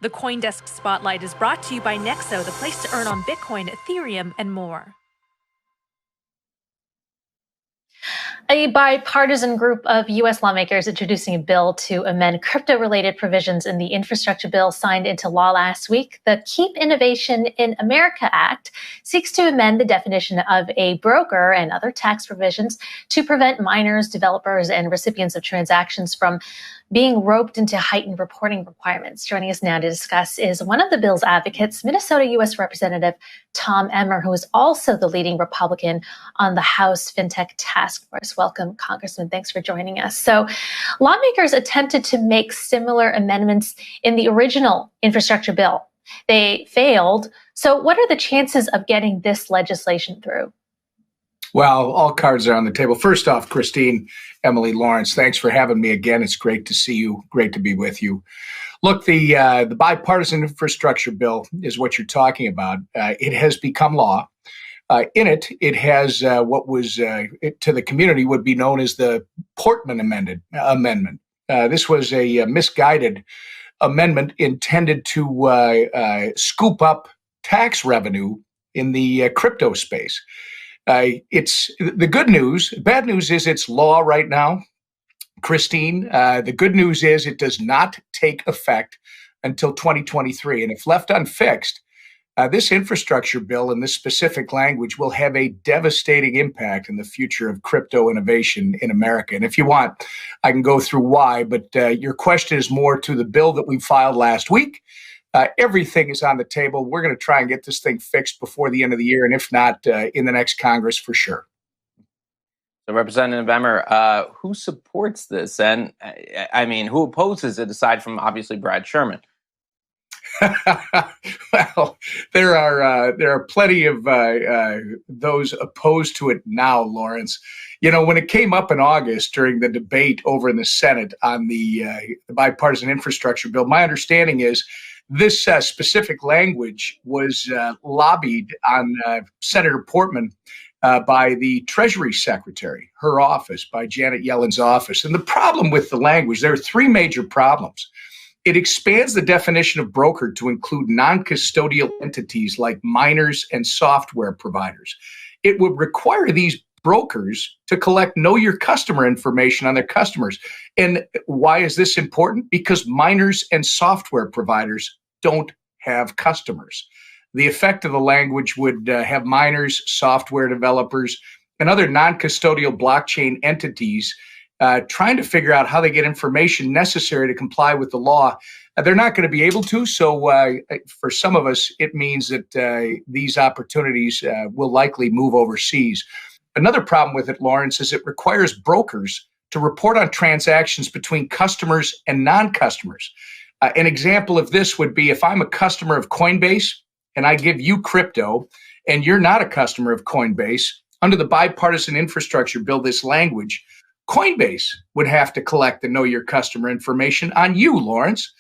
The CoinDesk Spotlight is brought to you by Nexo, the place to earn on Bitcoin, Ethereum, and more. A bipartisan group of U.S. lawmakers introducing a bill to amend crypto-related provisions in the infrastructure bill signed into law last week. The Keep Innovation in America Act seeks to amend the definition of a broker and other tax provisions to prevent miners, developers, and recipients of transactions from being roped into heightened reporting requirements. Joining us now to discuss is one of the bill's advocates, Minnesota U.S. Representative Tom Emmer, who is also the leading Republican on the House FinTech Task Force. Welcome, Congressman. Thanks for joining us. So, lawmakers attempted to make similar amendments in the original infrastructure bill. They failed. So, what are the chances of getting this legislation through? Well, all cards are on the table. First off, Christine, Emily, Lawrence, thanks for having me again. It's great to see you. Great to be with you. Look, the bipartisan infrastructure bill is what you're talking about. It has become law. In it, it has what was to the community would be known as the Portman Amendment. This was a misguided amendment intended to scoop up tax revenue in the crypto space. It's the good news. Bad news is it's law right now, Christine. The good news is it does not take effect until 2023. And if left unfixed, this infrastructure bill and this specific language will have a devastating impact in the future of crypto innovation in America. And if you want, I can go through why, but your question is more to the bill that we filed last week. Everything is on the table. We're going to try and get this thing fixed before the end of the year, and if not, in the next Congress for sure. So, Representative Emmer, who supports this? And I mean, who opposes it aside from obviously Brad Sherman? Well, there are plenty of those opposed to it now, Lawrence. You know, when it came up in August during the debate over in the Senate on the bipartisan infrastructure bill, my understanding is this specific language was lobbied on Senator Portman by the Treasury Secretary, her office, by Janet Yellen's office. And the problem with the language, there are three major problems. It expands the definition of broker to include non-custodial entities like miners and software providers. It would require these brokers to collect know your customer information on their customers. And why is this important? Because miners and software providers don't have customers. The effect of the language would have miners, software developers, and other non-custodial blockchain entities trying to figure out how they get information necessary to comply with the law. They're not going to be able to. So for some of us, it means that these opportunities will likely move overseas. Another problem with it, Lawrence, is it requires brokers to report on transactions between customers and non-customers. An example of this would be if I'm a customer of Coinbase and I give you crypto and you're not a customer of Coinbase, under the bipartisan infrastructure bill, this language, Coinbase would have to collect the know your customer information on you, Lawrence.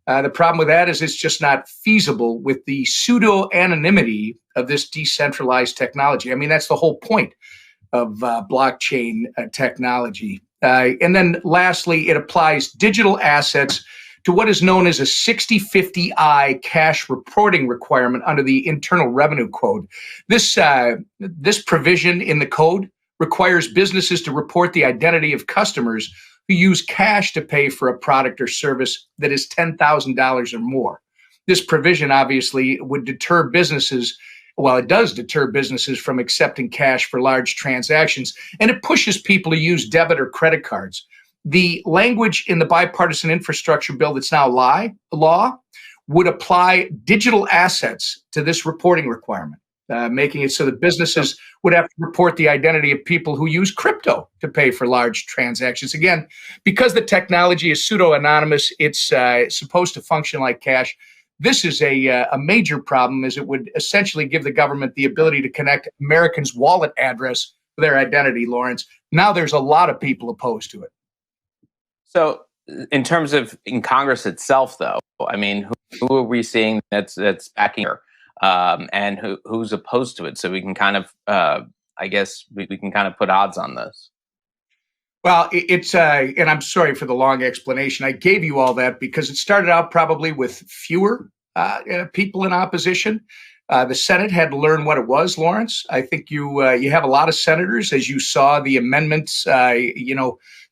The problem with that is it's just not feasible with the pseudo-anonymity of this decentralized technology. I mean, that's the whole point of blockchain technology. And then lastly, it applies digital assets to what is known as a 6050I cash reporting requirement under the Internal Revenue Code. This provision in the code requires businesses to report the identity of customers who use cash to pay for a product or service that is $10,000 or more. This provision obviously would deter businesses. Well, it does deter businesses from accepting cash for large transactions, and it pushes people to use debit or credit cards. The language in the bipartisan infrastructure bill that's now law would apply digital assets to this reporting requirement, making it so that businesses would have to report the identity of people who use crypto to pay for large transactions. Again, because the technology is pseudo-anonymous, it's supposed to function like cash. This is a major problem, as it would essentially give the government the ability to connect Americans' wallet address with their identity, Lawrence. Now there's a lot of people opposed to it. So in terms of in Congress itself, though, I mean, who are we seeing that's backing her, and who's opposed to it? So we can kind of, I guess, we can kind of put odds on this. Well, and I'm sorry for the long explanation. I gave you all that because it started out probably with fewer people in opposition. The Senate had to learn what it was, Lawrence. I think you have a lot of senators, as you saw the amendments,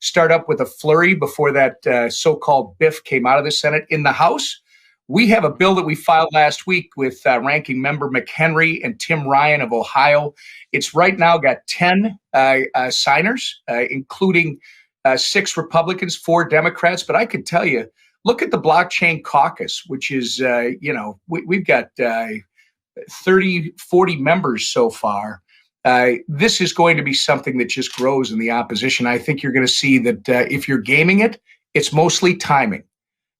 start up with a flurry before that so-called BIF came out of the Senate. In the House, we have a bill that we filed last week with Ranking Member McHenry and Tim Ryan of Ohio. It's right now got 10 signers, including 6 Republicans, 4 Democrats. But I could tell you, look at the blockchain caucus, which is, we've got 30, 40 members so far. This is going to be something that just grows in the opposition. I think you're going to see that if you're gaming it, it's mostly timing.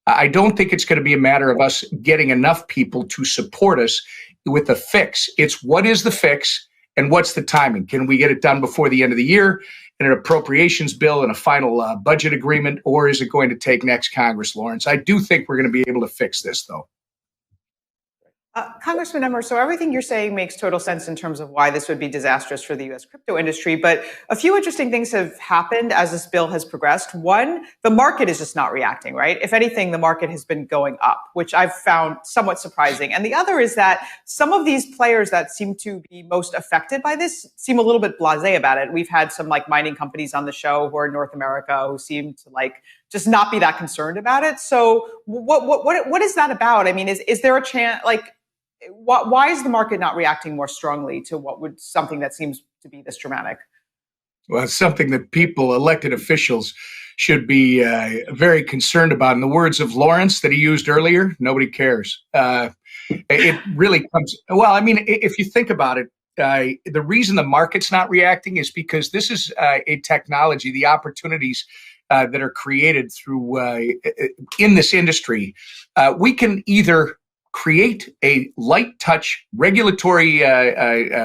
I don't think it's going to be a matter of us getting enough people to support us with a fix. It's what is the fix and what's the timing? Can we get it done before the end of the year in an appropriations bill and a final budget agreement, or is it going to take next Congress, Lawrence? I do think we're going to be able to fix this, though. Congressman Emmer, so everything you're saying makes total sense in terms of why this would be disastrous for the U.S. crypto industry. But a few interesting things have happened as this bill has progressed. One, the market is just not reacting, right? If anything, the market has been going up, which I've found somewhat surprising. And the other is that some of these players that seem to be most affected by this seem a little bit blasé about it. We've had some mining companies on the show who are in North America who seem to just not be that concerned about it. So what is that about? I mean, is there a chance, why is the market not reacting more strongly to something that seems to be this dramatic? Well, it's something that people, elected officials, should be very concerned about. In the words of Lawrence that he used earlier, nobody cares. It really comes, well, I mean, if you think about it, the reason the market's not reacting is because this is a technology, the opportunities that are created through in this industry. We can either create a light touch regulatory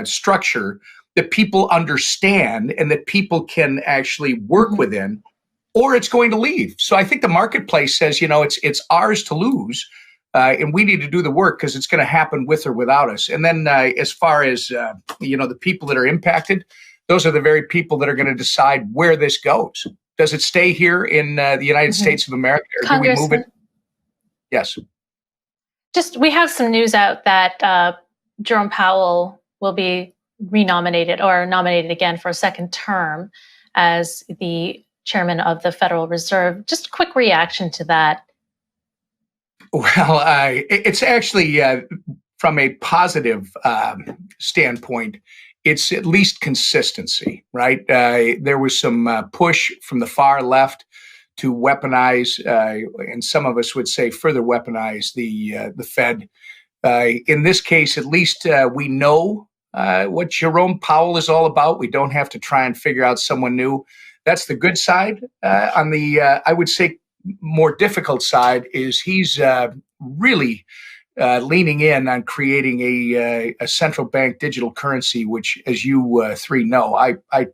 structure that people understand and that people can actually work within, or it's going to leave. So I think the marketplace says, it's ours to lose, and we need to do the work because it's going to happen with or without us. And then as far as, the people that are impacted, those are the very people that are going to decide where this goes. Does it stay here in the United States of America, or do we move it? Yes. We have some news out that Jerome Powell will be renominated or nominated again for a second term as the chairman of the Federal Reserve. Just a quick reaction to that. Well, it's actually from a positive standpoint, it's at least consistency, right? There was some push from the far left to weaponize, and some of us would say further weaponize the Fed. In this case, at least we know what Jerome Powell is all about. We don't have to try and figure out someone new. That's the good side. On the, I would say, more difficult side is he's really leaning in on creating a central bank digital currency, which, as you three know, I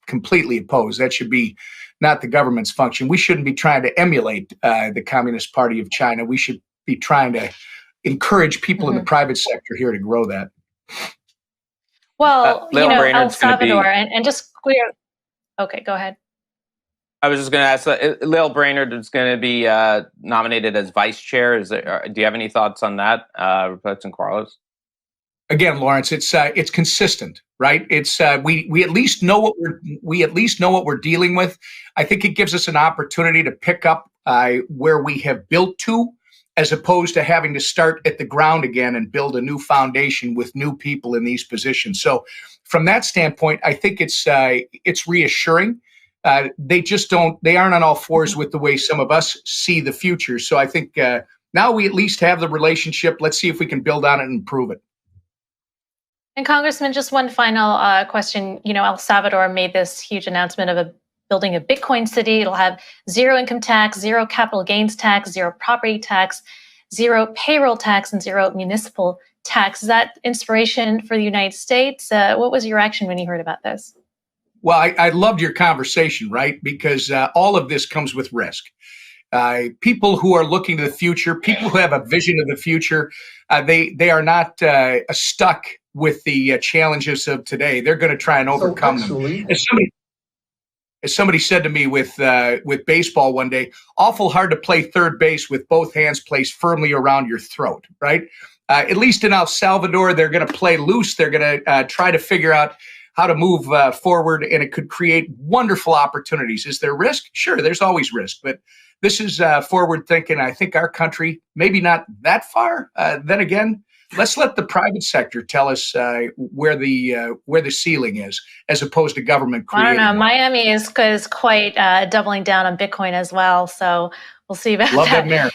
completely oppose. That should be not the government's function. We shouldn't be trying to emulate the Communist Party of China. We should be trying to encourage people in the private sector here to grow that. Well, El Salvador, and just clear. Okay, go ahead. I was just going to ask, LIL Brainard is going to be nominated as vice chair. Do you have any thoughts on that, Representative Carlos? Again, Lawrence, it's consistent, right? It's we at least know what we're dealing with. I think it gives us an opportunity to pick up where we have built to, as opposed to having to start at the ground again and build a new foundation with new people in these positions. So, from that standpoint, I think it's reassuring. They aren't on all fours with the way some of us see the future. So I think now we at least have the relationship. Let's see if we can build on it and improve it. And Congressman, just one final question. El Salvador made this huge announcement of building a Bitcoin city. It'll have zero income tax, zero capital gains tax, zero property tax, zero payroll tax, and zero municipal tax. Is that inspiration for the United States? What was your reaction when you heard about this? Well, I loved your conversation, right? Because all of this comes with risk. People who are looking to the future, people who have a vision of the future, they are not stuck with the challenges of today. They're going to try and overcome them. as somebody said to me with baseball one day, awful hard to play third base with both hands placed firmly around your throat, right? At least in El Salvador, they're going to play loose. They're going to try to figure out how to move forward, and it could create wonderful opportunities. Is there risk? Sure, there's always risk, but this is forward thinking. I think our country, maybe not that far. Then again, let's let the private sector tell us where the ceiling is, as opposed to government creating. I don't know. Miami is quite doubling down on Bitcoin as well. So we'll see about Love that. that mayor.